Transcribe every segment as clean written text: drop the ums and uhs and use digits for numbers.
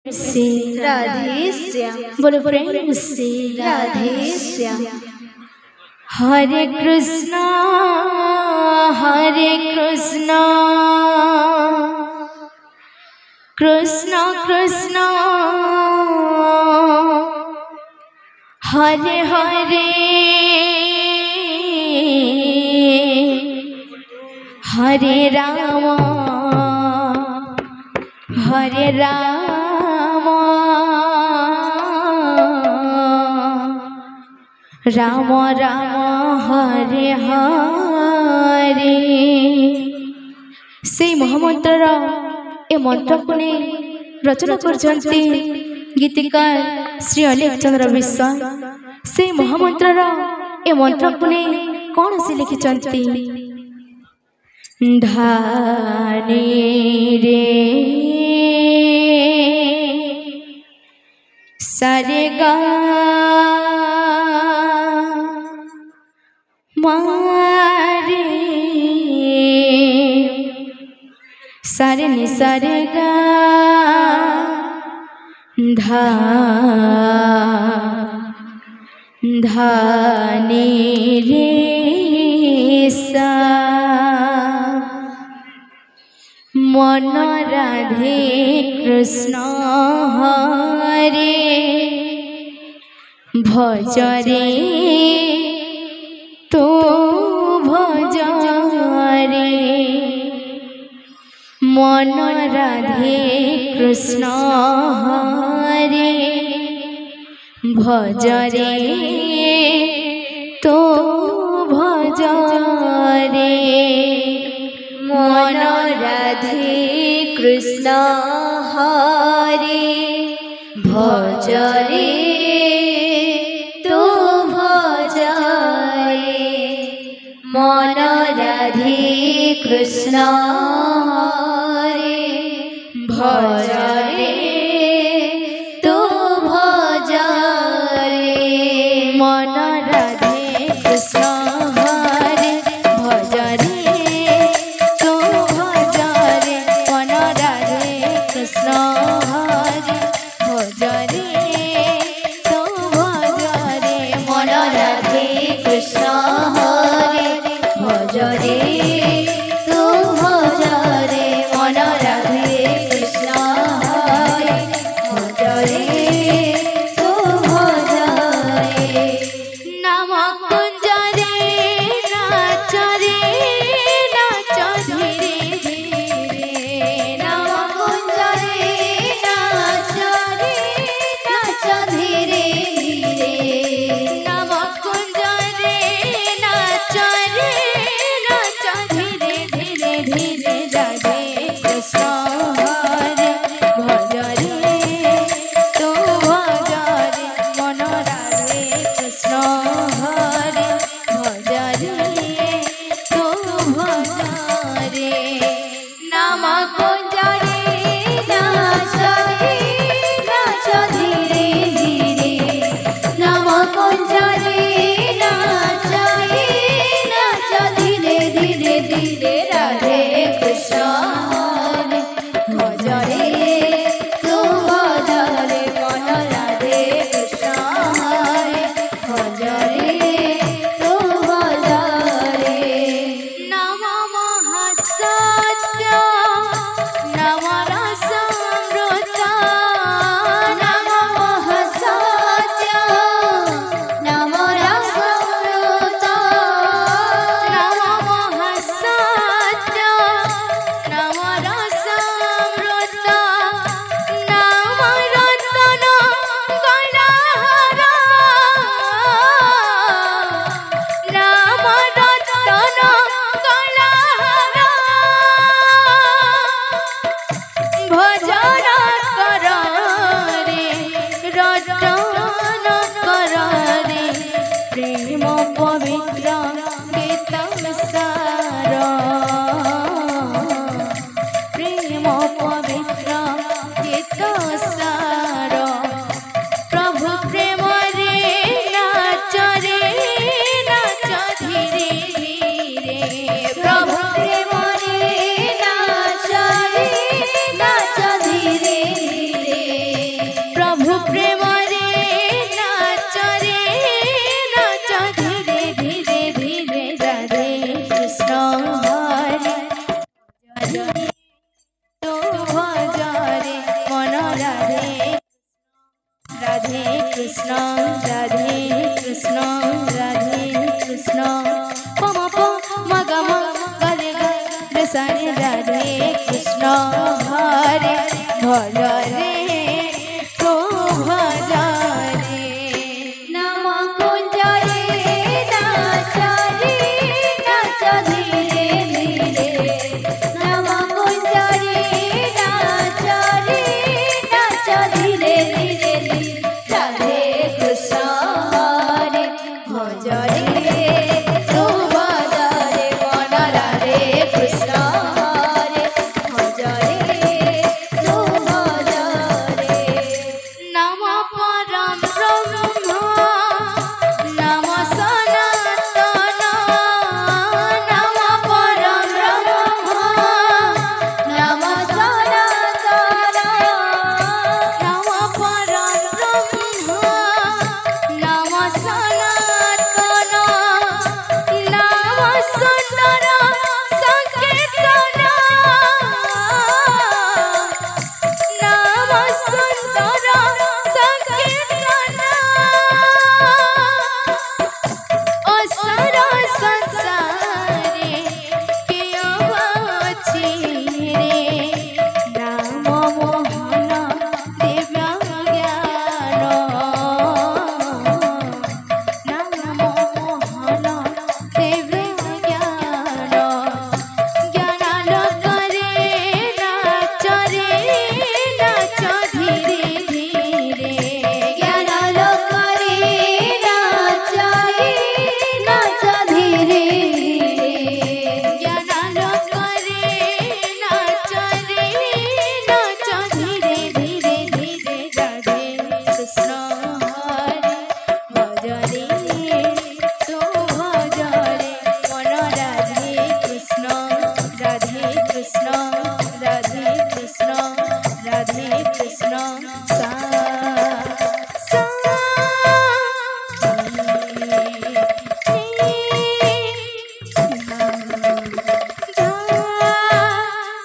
से राधे श्याम। बोलो प्रेम से राधे श्याम। हरे कृष्णा कृष्ण कृष्ण हरे हरे हरे राम राम राम हरे हरे। से महामंत्र ए मंत्र को ने रचना करछन्ति गीतिकार श्री अलेख चंद्र विश्वास। से महामंत्र ए मंत्र को ने कौन से लिखिछन्ति? धानी रे सारे गा मारे सारे नि सारे गा धा धानी रे सा मन राधे कृष्ण हरे भजरे तो भजरे मन राधे कृष्ण हरे भजरे तो भजरे मन राधे कृष्ण हरे भजरे तो भजरे मन राधे कृष्ण हरे भजरे तो भजरे मन राधे कृष्ण हरे भजरे तो भजरे मन राधे कृष्ण हरे भजरे तो भजरे मन राधे कृष्ण हरे भजरे तो भजरे मन राधे कृष्ण कृष्ण राधे कृष्ण राधे कृष्ण पम प म ग म ग रे ग रे सा रे राधे कृष्ण हरे भज रे तो भज रे नाम कुंज रे नाच धीरे धीरे नाम कुंज रे नाच धीरे धीरे राधे कृष्ण हरे भज रे तो भज रे मन राधे कृष्ण हरे भज रे तो भज रे नाम परम ब्रह्म नाम सनातन नाम परम ब्रह्म नाम सनातन नाम परम ब्रह्म नाम सनातन नाम सुंदर संकीर्तन नाम सुंदर संकीर्तन असर संसारे कियो अछि रे नाम मोहन दिव्य ज्ञान नाम मोहन दिव्य ज्ञान ज्ञान करे नाच धीरे धीरे ज्ञान करे नाच धीरे ज्ञान करे नाच धीरे धीरे धीरे राधे कृष्ण हरे भज रे तो भज रे मन राधे कृष्ण राधे कृष्ण राधे कृष्ण राधे कृष्ण सा सा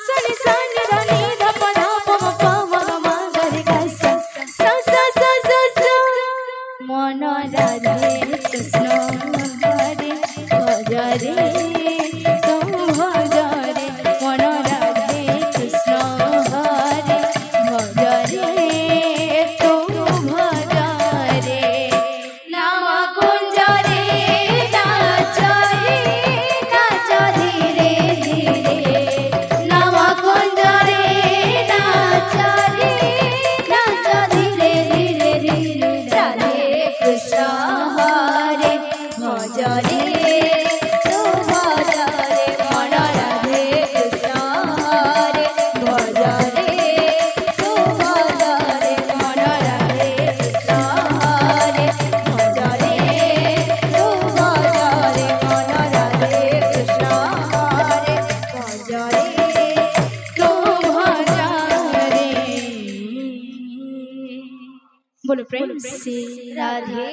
सनि सनि ध नि ध प ध प म प म ग म ग रे ग सा सा सा सा सा सा मन राधे कृष्ण हरे भज रे तो भज रे मन राधे कृष्ण हरे भज रे तो भज रे नाम कुंज रे नाच धीरे धीरे नाम कुंज रे नाच धीरे धीरे धीरे राधे कृष्ण हरे भज रे तो भज रे मन राधे कृष्ण हरे भज रे तो भज रे मन राधे कृष्ण हरे भज रे तो भज रे मन राधे कृष्ण हरे भज रे तो भज रे बोलो प्रेम से राधे